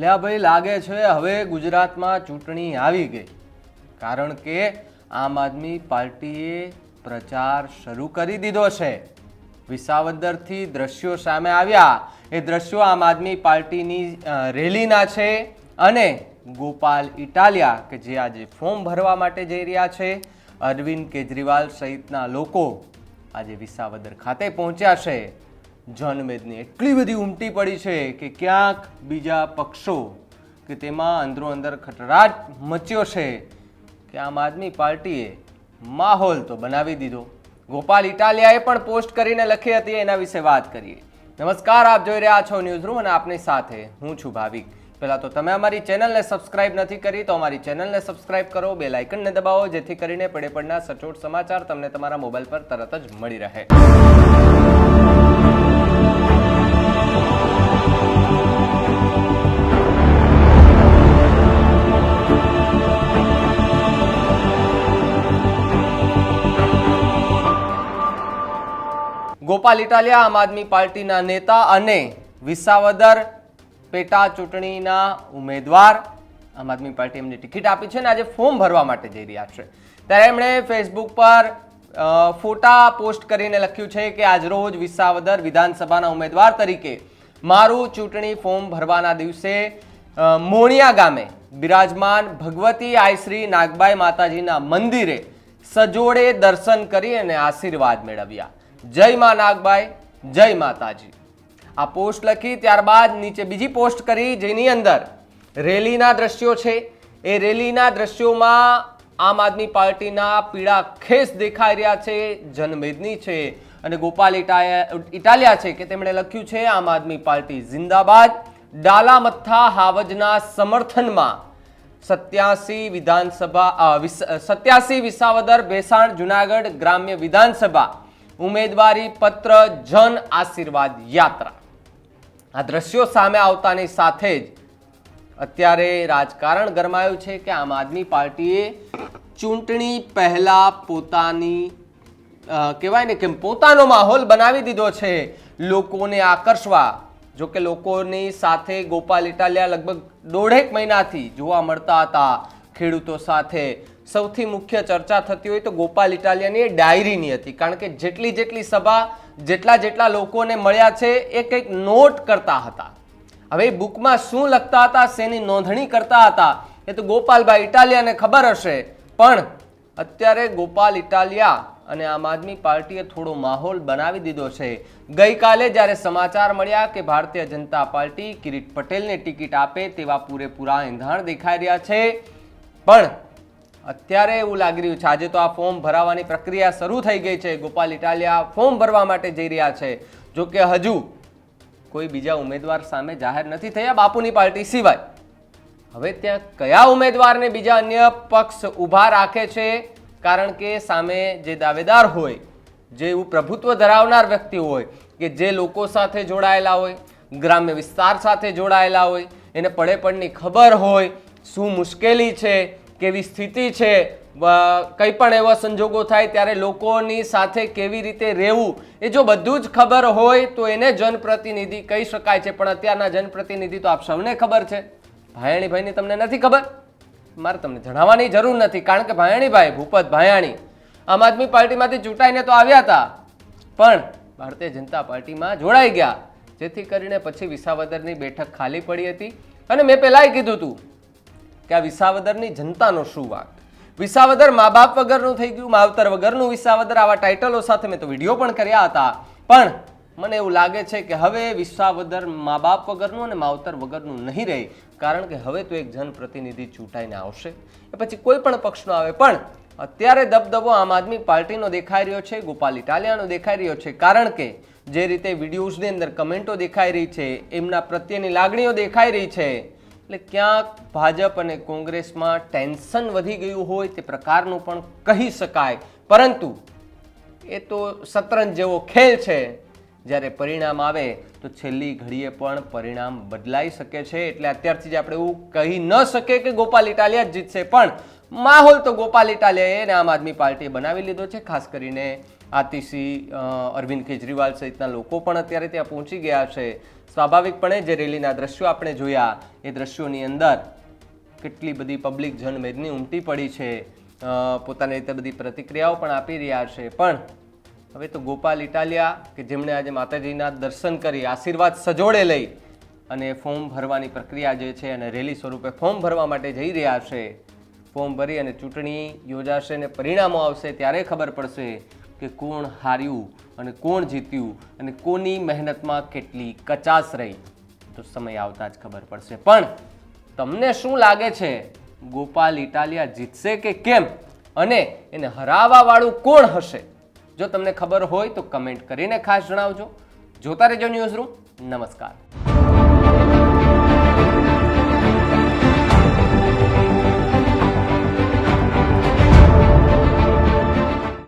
લ્યા ભાઈ, લાગે છે હવે ગુજરાતમાં ચૂંટણી આવી ગઈ, કારણ કે આમ આદમી પાર્ટીએ પ્રચાર શરૂ કરી દીધો છે. વિસાવદરથી દ્રશ્યો સામે આવ્યા. એ દ્રશ્યો આમ આદમી પાર્ટીની રેલીના છે અને ગોપાલ ઇટાલિયા કે જે આજે ફોર્મ ભરવા માટે જઈ રહ્યા છે, અરવિંદ કેજરીવાલ સહિતના લોકો આજે વિસાવદર ખાતે પહોંચ્યા છે. જનમેદની એટલી બધી ઉમટી પડી છે કે ક્યાંક બીજા પક્ષો કે તેમાં અંદરો અંદર ખટરાટ મચ્યો છે કે આમ આદમી પાર્ટીએ માહોલ તો બનાવી દીધો. ગોપાલ ઇટાલિયાએ પણ પોસ્ટ કરીને લખી હતી, એના વિશે વાત કરીએ. નમસ્કાર, આપ જોઈ રહ્યા છો ન્યૂઝ રૂમ અને આપની સાથે હું છું ભાવિક. પહેલાં તો તમે અમારી ચેનલને સબસ્ક્રાઇબ નથી કરી તો અમારી ચેનલને સબસ્ક્રાઇબ કરો, બેલ આઇકનને દબાવો, જેથી કરીને પડે પડના સચોટ સમાચાર તમને તમારા મોબાઈલ પર તરત જ મળી રહે. ગોપાલ ઇટાલિયા આમ આદમી પાર્ટીના નેતા અને વિસાવદર પેટા ચૂંટણીના ઉમેદવાર. આમ આદમી પાર્ટી એમને ટિકિટ આપી છે અને આજે ફોર્મ ભરવા માટે જઈ રહ્યા છે. ત્યારે એમણે ફેસબુક પર ફોટા પોસ્ટ કરીને લખ્યું છે કે આજરોજ વિસાવદર વિધાનસભાના ઉમેદવાર તરીકે મારું ચૂંટણી ફોર્મ ભરવાના દિવસે મોણિયા ગામે બિરાજમાન ભગવતી આઈશ્રી નાગબાઈ માતાજીના મંદિરે સજોડે દર્શન કરી અને આશીર્વાદ મેળવ્યા. જય મા નાગબાઈ, જય માતાજી. આ પોસ્ટ લખી ત્યારબાદ નીચે બીજી પોસ્ટ કરી જેની અંદર રેલીના દ્રશ્યો છે. એ રેલીના દ્રશ્યોમાં આમ આદમી પાર્ટીના પીળા ખેસ દેખાઈ રહ્યા છે, જનમેદની છે અને ગોપાલ ઇટાલિયા છે કે તેમણે લખ્યું છે આમ આદમી પાર્ટી જિંદાબાદ. ડાલામથ્થા હાવજના સમર્થનમાં 87 વિસાવદર ભેસાણ જુનાગઢ ગ્રામ્ય વિધાનસભા ઉમેદવારી પત્ર જન આશીર્વાદ યાત્રા. આ દ્રશ્યો સામે આવતાની સાથે જ અત્યારે રાજકારણ ગરમાયું છે કે આમ આદમી પાર્ટીએ ચૂંટણી પહેલા પોતાની કહેવાય ને કે પોતાનો માહોલ બનાવી દીધો છે લોકોને આકર્ષવા. જો કે લોકોની સાથે ગોપાલ ઇટાલિયા લગભગ 1.5 મહિનાથી જોવા મળતા હતા. ખેડૂતો સાથે સૌથી મુખ્ય ચર્ચા થતી હોય તો ગોપાલ ઇટાલિયાની ડાયરીની હતી, કારણ કે જેટલી સભા જેટલા લોકોને મળ્યા છે એ કંઈક નોટ કરતા હતા. હવે બુકમાં શું લખતા હતા, શેની નોંધણી કરતા હતા, એ તો ગોપાલભાઈ ઇટાલિયાને ખબર હશે. પણ અત્યારે ગોપાલ ઇટાલિયા અને આમ આદમી પાર્ટીએ થોડો માહોલ બનાવી દીધો છે. ગઈકાલે જ્યારે સમાચાર મળ્યા કે ભારતીય જનતા પાર્ટી કિરીટ પટેલને ટિકિટ આપે તેવા પૂરેપૂરા એંધાણ દેખાઈ રહ્યા છે, પણ અત્યારે એવું લાગી રહ્યું છે આજે તો આ ફોર્મ ભરાવાની પ્રક્રિયા શરૂ થઈ ગઈ છે. ગોપાલ ઇટાલિયા ફોર્મ ભરવા માટે જઈ રહ્યા છે. જો કે હજુ કોઈ બીજા ઉમેદવાર સામે જાહેર નથી થયા બાપુની પાર્ટી સિવાય. હવે ત્યાં કયા ઉમેદવારને બીજા અન્ય પક્ષ ઊભા રાખે છે, કારણ કે સામે જે દાવેદાર હોય, જે એવું પ્રભુત્વ ધરાવનાર વ્યક્તિ હોય કે જે લોકો સાથે જોડાયેલા હોય, ગ્રામ્ય વિસ્તાર સાથે જોડાયેલા હોય, એને પડે પડની ખબર હોય શું મુશ્કેલી છે, કેવી સ્થિતિ છે, કંઈ પણ એવા સંજોગો થાય ત્યારે લોકોની સાથે કેવી રીતે રહેવું, એ જો બધું જ ખબર હોય તો એને જનપ્રતિનિધિ કહી શકાય છે. પણ અત્યારના જનપ્રતિનિધિ તો આપ સૌને ખબર છે. ભાયાણીભાઈની તમને નથી ખબર? મારે તમને જણાવવાની જરૂર નથી, કારણ કે ભાયાણીભાઈ ભૂપત ભાયાણી આમ આદમી પાર્ટીમાંથી ચૂંટાઈને તો આવ્યા હતા, પણ ભારતીય જનતા પાર્ટીમાં જોડાઈ ગયા, જેથી કરીને પછી વિસાવદરની બેઠક ખાલી પડી હતી. અને મેં પહેલાંય કીધું હતું કે આ વિસાવદરની જનતાનો શું વાંક. વિસાવદર મા બાપ વગરનું થઈ ગયું, માવતર વગરનું વિસાવદર. આવા ટાઇટલો સાથે મેં તો વિડીયો પણ કર્યા હતા, પણ મને એવું લાગે છે કે હવે વિસાવદર મા બાપ વગરનું અને માવતર વગરનું નહીં રહે, કારણ કે હવે તો એક જનપ્રતિનિધિ ચૂંટાઈને આવશે, એ પછી કોઈ પણ પક્ષનો આવે. પણ અત્યારે દબદબો આમ આદમી પાર્ટીનો દેખાઈ રહ્યો છે, ગોપાલ ઇટાલિયાનો દેખાઈ રહ્યો છે, કારણ કે જે રીતે વિડીયોઝની અંદર કમેન્ટો દેખાઈ રહી છે, એમના પ્રત્યેની લાગણીઓ દેખાઈ રહી છે, એટલે ક્યાંક ભાજપ અને કોંગ્રેસમાં ટેન્શન વધી ગયું હોય તે પ્રકારનું પણ કહી શકાય. પરંતુ એ તો શતરંજ જેવો ખેલ છે, જ્યારે પરિણામ આવે તો છેલ્લી ઘડીએ પણ પરિણામ બદલાઈ શકે છે. એટલે અત્યારથી જ આપણે એવું કહી ન શકીએ કે ગોપાલ ઇટાલિયા જ જીતશે, પણ માહોલ તો ગોપાલ ઇટાલિયાએ અને આમ આદમી પાર્ટીએ બનાવી લીધો છે. ખાસ કરીને આતિશી અરવિંદ કેજરીવાલ સહિતના લોકો પણ અત્યારે ત્યાં પહોંચી ગયા છે. સ્વાભાવિકપણે જે રેલીના દ્રશ્યો આપણે જોયા એ દ્રશ્યોની અંદર કેટલી બધી પબ્લિક જનમેદની ઉમટી પડી છે, પોતાની રીતે બધી પ્રતિક્રિયાઓ પણ આપી રહ્યા છે. પણ હવે તો ગોપાલ ઇટાલિયા કે જેમણે આજે માતાજીના દર્શન કરી આશીર્વાદ સજોડે લઈ અને ફોર્મ ભરવાની પ્રક્રિયા જે છે અને રેલી સ્વરૂપે ફોર્મ ભરવા માટે જઈ રહ્યા છે. ફોર્મ ભરી અને ચૂંટણી યોજાશે અને પરિણામો આવશે ત્યારે ખબર પડશે કે કોણ હાર્યું અને કોણ જીત્યું અને કોની મહેનતમાં કેટલી કચાશ રહી. તો સમય આવતા જ ખબર પડશે. પણ તમને શું લાગે છે, ગોપાલ ઇટાલિયા જીતશે કે કેમ અને એને હરાવવા વાળું કોણ હશે? જો તમને ખબર હોય તો કમેન્ટ કરીને ખાસ જણાવજો. જોતા રહેજો ન્યૂઝ રૂમ. નમસ્કાર.